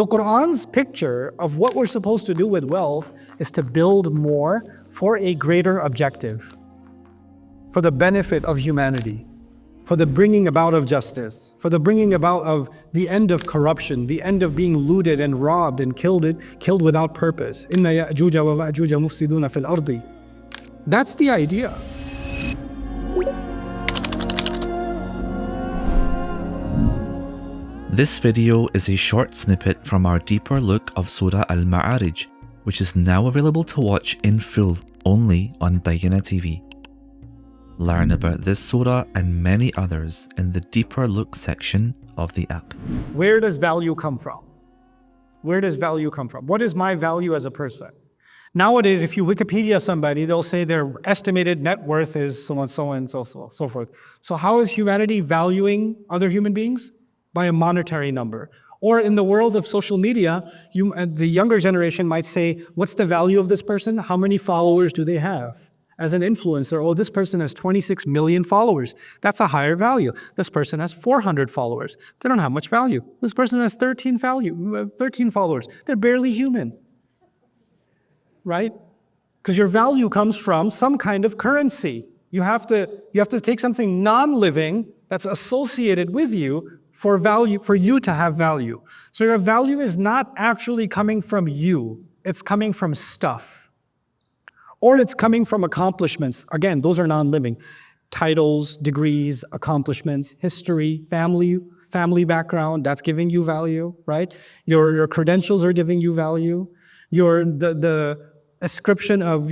The Quran's picture of what we're supposed to do with wealth is to build more for a greater objective, for the benefit of humanity, for the bringing about of justice, for the bringing about of the end of corruption, the end of being looted and robbed and killed without purpose. Inna ya'juja wa ma'juja mufsiduna fil ardi. That's the idea. This video is a short snippet from our deeper look of Surah Al-Ma'arij, which is now available to watch in full only on Bayyinah TV. Learn about this surah and many others in the deeper look section of the app. Where does value come from? Where does value come from? What is my value as a person? Nowadays, if you Wikipedia somebody, they'll say their estimated net worth is so and so forth. So how is humanity valuing other human beings? By a monetary number. Or in the world of social media, the younger generation might say, what's the value of this person? How many followers do they have? As an influencer, oh, this person has 26 million followers. That's a higher value. This person has 400 followers. They don't have much value. This person has 13 followers. They're barely human. Right? Because your value comes from some kind of currency. You have to take something non-living that's associated with you for you to have value. So your value is not actually coming from you. It's coming from stuff. Or it's coming from accomplishments. Again, those are non-living. Titles, degrees, accomplishments, history, family background, that's giving you value, right? Your credentials are giving you value. The ascription of,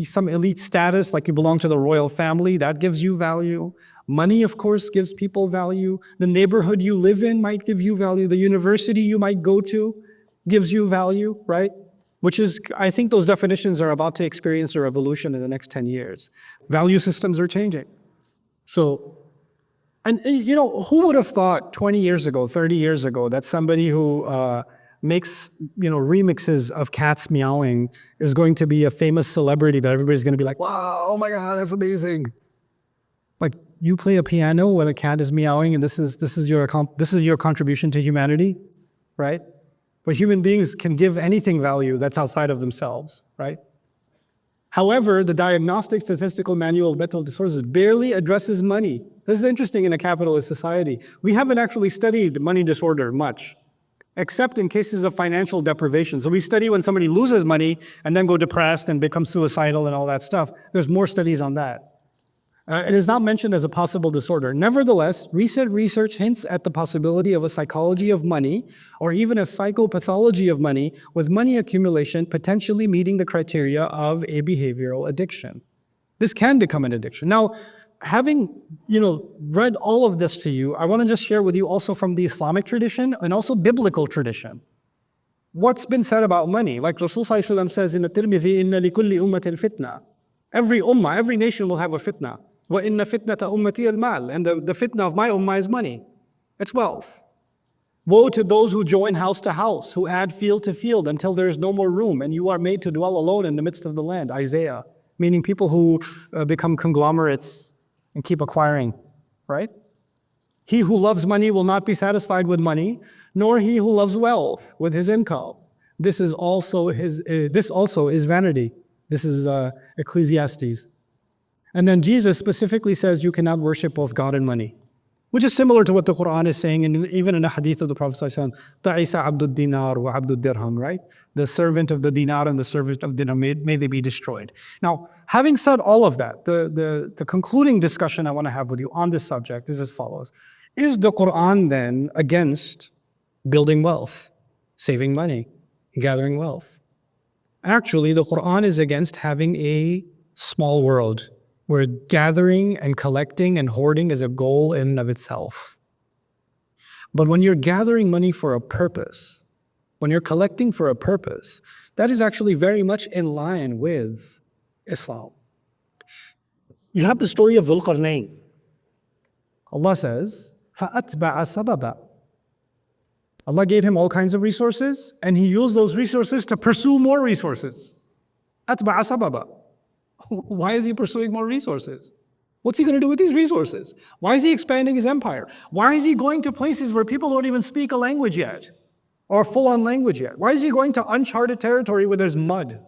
some elite status, like you belong to the royal family, that gives you value. Money, of course, gives people value. The neighborhood you live in might give you value. The university you might go to gives you value, right? Which is, I think those definitions are about to experience a revolution in the next 10 years. Value systems are changing. So, and who would have thought 20 years ago, 30 years ago, that somebody who makes, remixes of cats meowing is going to be a famous celebrity that everybody's going to be like, wow, oh my God, that's amazing. Like, you play a piano when a cat is meowing, and this is your contribution to humanity, right? But human beings can give anything value that's outside of themselves, right? However, the Diagnostic Statistical Manual of Mental Disorders barely addresses money. This is interesting in a capitalist society. We haven't actually studied money disorder much, except in cases of financial deprivation. So we study when somebody loses money and then go depressed and become suicidal and all that stuff. There's more studies on that. It is not mentioned as a possible disorder. Nevertheless, recent research hints at the possibility of a psychology of money or even a psychopathology of money, with money accumulation potentially meeting the criteria of a behavioral addiction. This can become an addiction. Now, having read all of this to you, I want to just share with you also from the Islamic tradition and also biblical tradition. What's been said about money? Like Rasul Sallallahu Alaihi Wasallam says in the Tirmidhi, "Inna likulli ummatin fitna." Every ummah, every nation will have a fitna. وَإِنَّ فِتْنَةَ أُمَّتِي الْمَالِ. And the fitna of my ummah is money. It's wealth. Woe to those who join house to house, who add field to field until there is no more room, and you are made to dwell alone in the midst of the land. Isaiah. Meaning people who become conglomerates and keep acquiring, right? He who loves money will not be satisfied with money, nor he who loves wealth with his income. This also is vanity. This is Ecclesiastes. And then Jesus specifically says you cannot worship both God and money, which is similar to what the Quran is saying, and even in a hadith of the Prophet ﷺ, "Ta'isa abdud dinar wa abdud dirham," right? The servant of the dinar and the servant of dirham, may they be destroyed. Now, having said all of that, the concluding discussion I want to have with you on this subject is as follows. Is the Quran then against building wealth, saving money, gathering wealth? Actually, the Quran is against having a small world, where gathering and collecting and hoarding is a goal in and of itself. But when you're gathering money for a purpose, when you're collecting for a purpose, that is actually very much in line with Islam. You have the story of Dhul Qarnayn. Allah says, فَأَتْبَعَ سَبَبًا. Allah gave him all kinds of resources, and he used those resources to pursue more resources. أَتْبَعَ سَبَبًا. Why is he pursuing more resources? What's he going to do with these resources? Why is he expanding his empire? Why is he going to places where people don't even speak a language yet? or full-on language yet. Why is he going to uncharted territory where there's mud?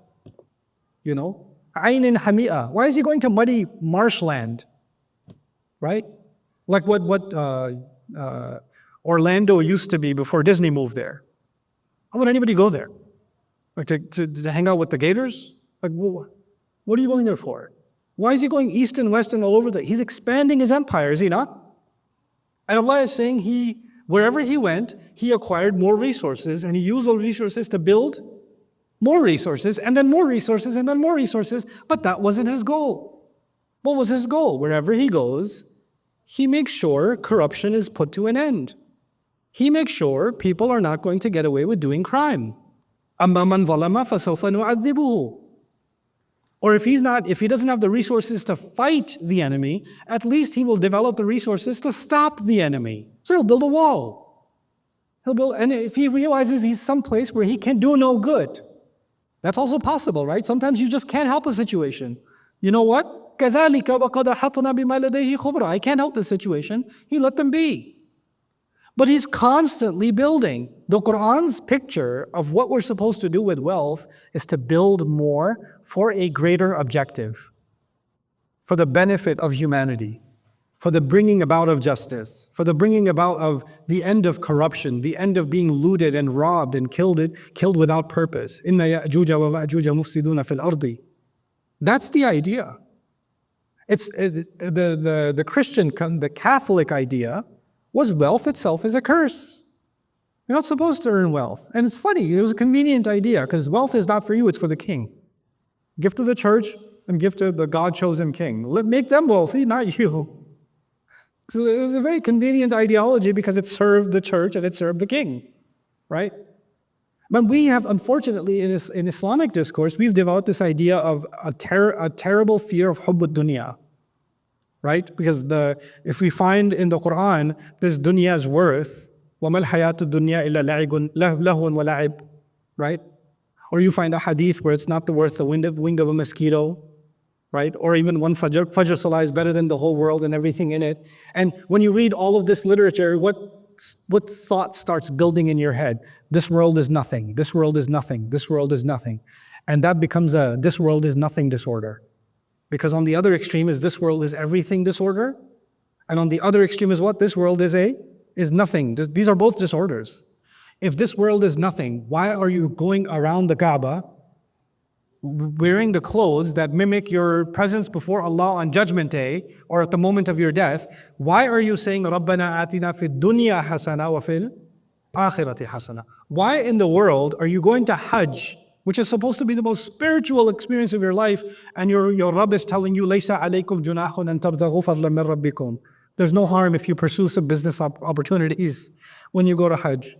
You know? Aynin Hami'a. Why is he going to muddy marshland? Right? Like what Orlando used to be before Disney moved there. How would anybody go there? Like to hang out with the gators? Like, what are you going there for? Why is he going east and west and all over he's expanding his empire, is he not? And Allah is saying wherever he went, he acquired more resources, and he used those resources to build more resources, and then more resources, and then more resources. But that wasn't his goal. What was his goal? Wherever he goes, he makes sure corruption is put to an end. He makes sure people are not going to get away with doing crime. أَمَّا مَنْ ظَلَمَ فَسَوْفَ نُعَذِّبُهُ. Or if he doesn't have the resources to fight the enemy, at least he will develop the resources to stop the enemy. So he'll build a wall. And if he realizes he's someplace where he can do no good, that's also possible, right? Sometimes you just can't help a situation. You know what? كَذَلِكَ وَقَدْ أَحَطْنَا بِمَا لَدَيْهِ خُبْرًا. I can't help the situation. He let them be. But he's constantly building. The Quran's picture of what we're supposed to do with wealth is to build more for a greater objective, for the benefit of humanity, for the bringing about of justice, for the bringing about of the end of corruption, the end of being looted and robbed and killed without purpose. إِنَّ يَأْجُوجَ وَمَأْجُوجَ مُفْسِدُونَ فِي الْأَرْضِ. That's the idea. It's the Christian, the Catholic idea was wealth itself is a curse. You're not supposed to earn wealth. And it's funny, it was a convenient idea because wealth is not for you, it's for the king. Give to the church and give to the God-chosen king. Make them wealthy, not you. So it was a very convenient ideology because it served the church and it served the king, right? But we have, unfortunately, in Islamic discourse, we've developed this idea of a terrible fear of hubb ad-dunya. Right? Because if we find in the Quran, this dunya's worth, وَمَا الْحَيَاةُ الدُّنْيَا إِلَّا لَهْوٌ وَلَعِبٌ, right? Or you find a hadith where it's not the worth the wing of a mosquito, right? Or even one Fajr Salah is better than the whole world and everything in it. And when you read all of this literature, what thought starts building in your head? This world is nothing. This world is nothing. This world is nothing. And that becomes a this world is nothing disorder. Because on the other extreme is this world is everything disorder. And on the other extreme is what? This world is nothing. These are both disorders. If this world is nothing, why are you going around the Kaaba wearing the clothes that mimic your presence before Allah on Judgment Day or at the moment of your death? Why are you saying رَبَّنَا آتِنَا فِي الدُّنْيَا حَسَنَةً وَفِي الْآخِرَةِ حَسَنَةً? Why in the world are you going to Hajj, which is supposed to be the most spiritual experience of your life, and your Rabb is telling you, لَيْسَ عَلَيْكُمْ جُنَاحٌ أَن تَبْتَغُوا فَضْلًا مِّن رَبِّكُمْ. There's no harm if you pursue some business opportunities when you go to Hajj.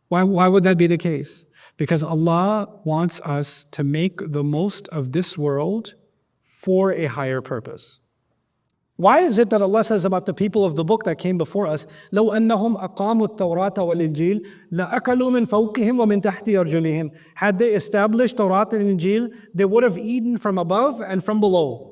Why would that be the case? Because Allah wants us to make the most of this world for a higher purpose. Why is it that Allah says about the people of the book that came before us, لَوْ أَنَّهُمْ أَقَامُوا التَّوْرَاةَ وَالْإِنْجِيلَ لَأَكَلُوا مِنْ فَوْقِهِمْ وَمِنْ تَحْتِ أَرْجُلِهِمْ. Had they established Torah and Injil, they would have eaten from above and from below.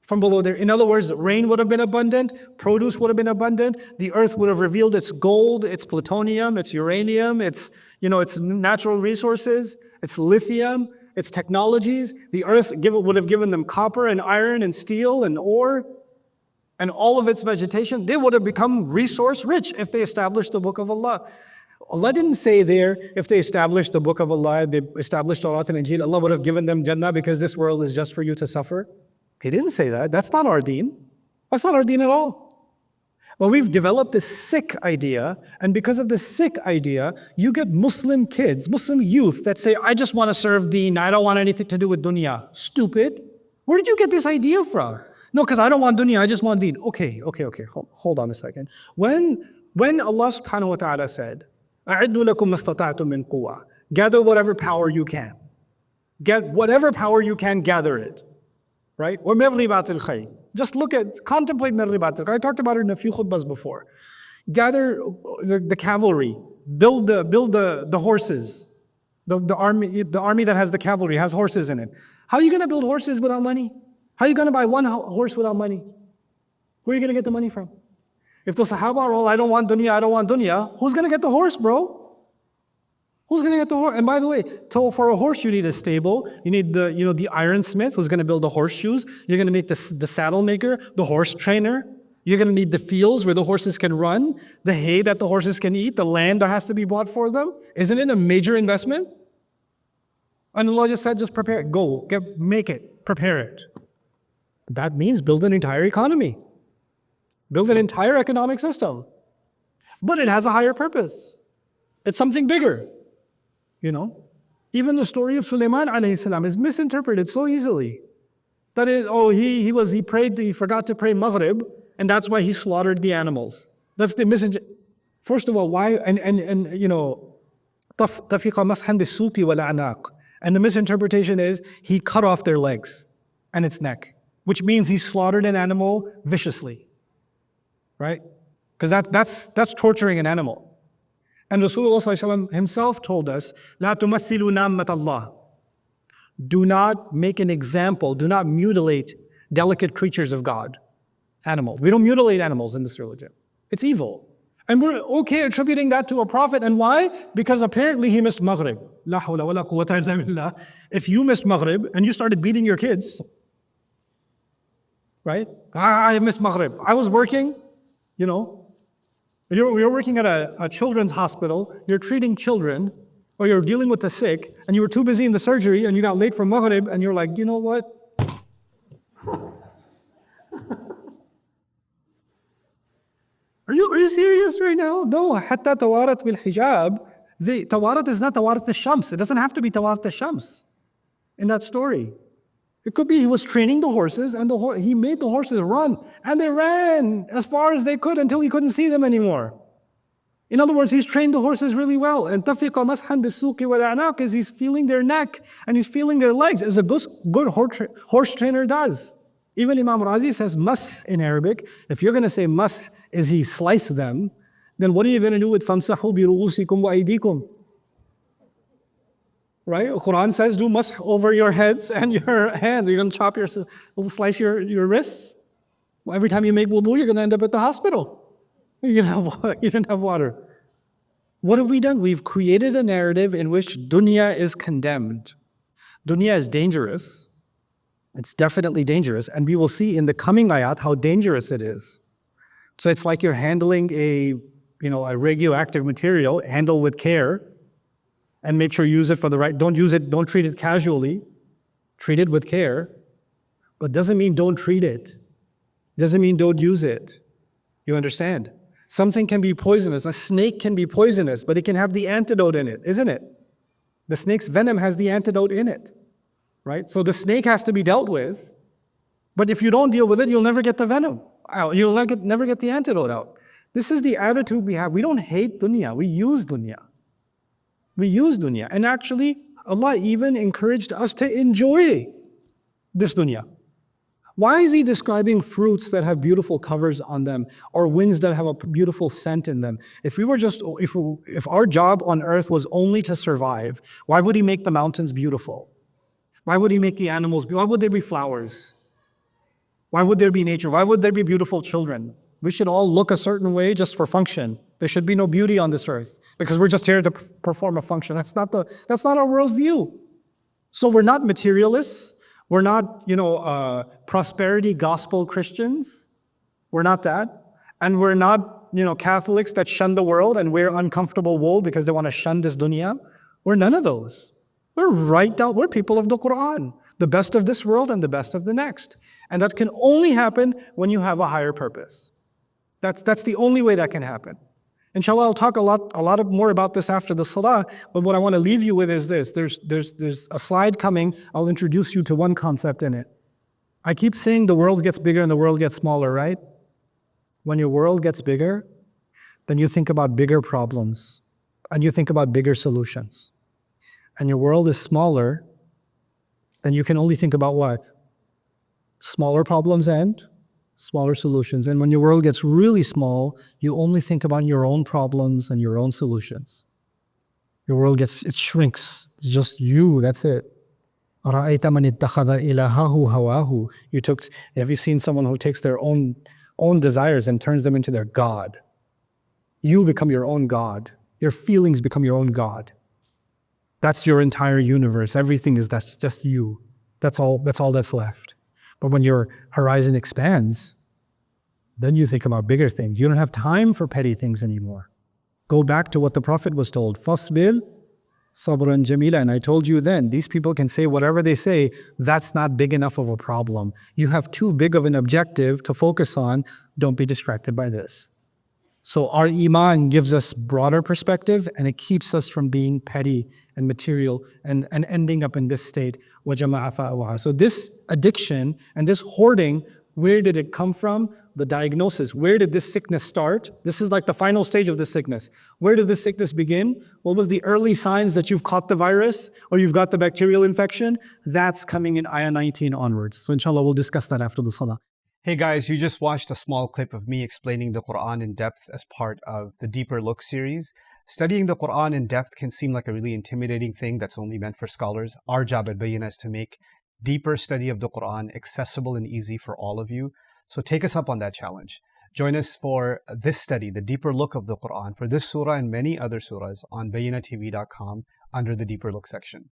From below there. In other words, rain would have been abundant, produce would have been abundant, the earth would have revealed its gold, its plutonium, its uranium, its natural resources, its lithium, its technologies. The earth would have given them copper and iron and steel and ore and all of its vegetation. They would have become resource rich if they established the book of Allah. Allah didn't say there, if they established the book of Allah, they established Torah and Injil, Allah would have given them Jannah because this world is just for you to suffer. He didn't say that. That's not our deen. That's not our deen at all. Well, we've developed this sick idea, and because of this sick idea, you get Muslim kids, Muslim youth that say, I just want to serve deen, I don't want anything to do with dunya. Stupid. Where did you get this idea from? No, because I don't want dunya, I just want deen. Okay. Hold on a second. When Allah subhanahu wa ta'ala said, أَعِدُّوا لَكُمْ مَسْتَطَعْتُم مِّن قُوَّةٍ, gather whatever power you can. Get whatever power you can, gather it. Right? Or مَرِّبَاتِ الْخَيْرِ. Just contemplate مَرِّبَاتِ الْخَيْرِ. I talked about it in a few khutbahs before. Gather the cavalry, build the horses. The army that has the cavalry has horses in it. How are you going to build horses without money? How are you going to buy one horse without money? Where are you going to get the money from? If the Sahaba are all, I don't want dunya, who's going to get the horse, bro? Who's going to get the horse? And by the way, for a horse, you need a stable. You need the ironsmith who's going to build the horseshoes. You're going to need the saddle maker, the horse trainer. You're going to need the fields where the horses can run, the hay that the horses can eat, the land that has to be bought for them. Isn't it a major investment? And Allah just said, just prepare it. Go, make it, prepare it. That means build an entire economy. Build an entire economic system. But it has a higher purpose. It's something bigger. Even the story of Sulaiman alayhi salam is misinterpreted so easily. That is, he forgot to pray Maghrib, and that's why he slaughtered the animals. That's the misinterpretation. First of all, why, tafiqa mashan bisuqi wal a'naq. And the misinterpretation is he cut off their legs and its neck, which means he slaughtered an animal viciously, right? Because that's torturing an animal. And Rasulullah ﷺ himself told us, "La tumathilu nammat Allah." Do not make an example, do not mutilate delicate creatures of God, animals. We don't mutilate animals in this religion. It's evil. And we're okay attributing that to a prophet. And why? Because apparently he missed Maghrib. La hawla wa la quwwata illa billah. If you missed Maghrib and you started beating your kids, right? I missed Maghrib. I was working, You're working at a children's hospital, you're treating children, or you're dealing with the sick, and you were too busy in the surgery, and you got late for Maghrib, and you're like, you know what? Are you serious right now? No, hatta tawarat bil hijab. The tawarat is not tawarat al-shams. It doesn't have to be tawarat al-shams in that story. It could be he was training the horses, and he made the horses run, and they ran as far as they could until he couldn't see them anymore. In other words, he's trained the horses really well. And tafiqa mashan bisuqi wal a'naq is he's feeling their neck and he's feeling their legs, as a good horse trainer does. Even Imam Razi says mash in Arabic. If you're going to say mash is he sliced them, then what are you going to do with famsahu bi ru'usikum wa aydikum? Right? Quran says do mash over your heads and your hands. You're going to slice your wrists. Well, every time you make wudu, you're going to end up at the hospital. You didn't have water. What have we done? We've created a narrative in which dunya is condemned. Dunya is dangerous. It's definitely dangerous. And we will see in the coming ayat how dangerous it is. So it's like you're handling a radioactive material, handle with care, and make sure you use it for the right, don't treat it casually, treat it with care. But doesn't mean don't treat it. Doesn't mean don't use it. You understand? Something can be poisonous. A snake can be poisonous, but it can have the antidote in it, isn't it? The snake's venom has the antidote in it, right? So the snake has to be dealt with, but if you don't deal with it, you'll never get the venom out. You'll never get the antidote out. This is the attitude we have. We don't hate dunya, we use dunya. We use dunya. And actually, Allah even encouraged us to enjoy this dunya. Why is He describing fruits that have beautiful covers on them, or winds that have a beautiful scent in them? If our job on earth was only to survive, why would He make the mountains beautiful? Why would He make the animals beautiful? Why would there be flowers? Why would there be nature? Why would there be beautiful children? We should all look a certain way just for function. There should be no beauty on this earth because we're just here to perform a function. That's not our worldview. So we're not materialists. We're not, prosperity gospel Christians. We're not that. And we're not, Catholics that shun the world and wear uncomfortable wool because they want to shun this dunya. We're none of those. We're people of the Quran, the best of this world and the best of the next. And that can only happen when you have a higher purpose. That's the only way that can happen. Inshallah, I'll talk a lot more about this after the salah, but what I want to leave you with is this. There's a slide coming. I'll introduce you to one concept in it. I keep saying the world gets bigger and the world gets smaller, right? When your world gets bigger, then you think about bigger problems and you think about bigger solutions. And your world is smaller, then you can only think about what? Smaller problems and smaller solutions. And when your world gets really small, you only think about your own problems and your own solutions. Your world it shrinks. It's just you, that's it. Have you seen someone who takes their own desires and turns them into their God? You become your own God. Your feelings become your own God. That's your entire universe. Everything is that's just you. That's all that's left. But when your horizon expands, then you think about bigger things. You don't have time for petty things anymore. Go back to what the Prophet was told. Fasbil sabran jamila. And I told you then, these people can say whatever they say, that's not big enough of a problem. You have too big of an objective to focus on. Don't be distracted by this. So our iman gives us broader perspective, and it keeps us from being petty and material and ending up in this state. وَجَمَعَ فَأَوْعَى. So this addiction and this hoarding, where did it come from? The diagnosis. Where did this sickness start? This is like the final stage of the sickness. Where did this sickness begin? What was the early signs that you've caught the virus or you've got the bacterial infection? That's coming in ayah 19 onwards. So inshallah, we'll discuss that after the salah. Hey guys, you just watched a small clip of me explaining the Quran in depth as part of the Deeper Look series. Studying the Quran in depth can seem like a really intimidating thing that's only meant for scholars. Our job at Bayyinah is to make deeper study of the Quran accessible and easy for all of you. So take us up on that challenge. Join us for this study, the Deeper Look of the Quran, for this surah and many other surahs on BayyinahTV.com under the Deeper Look section.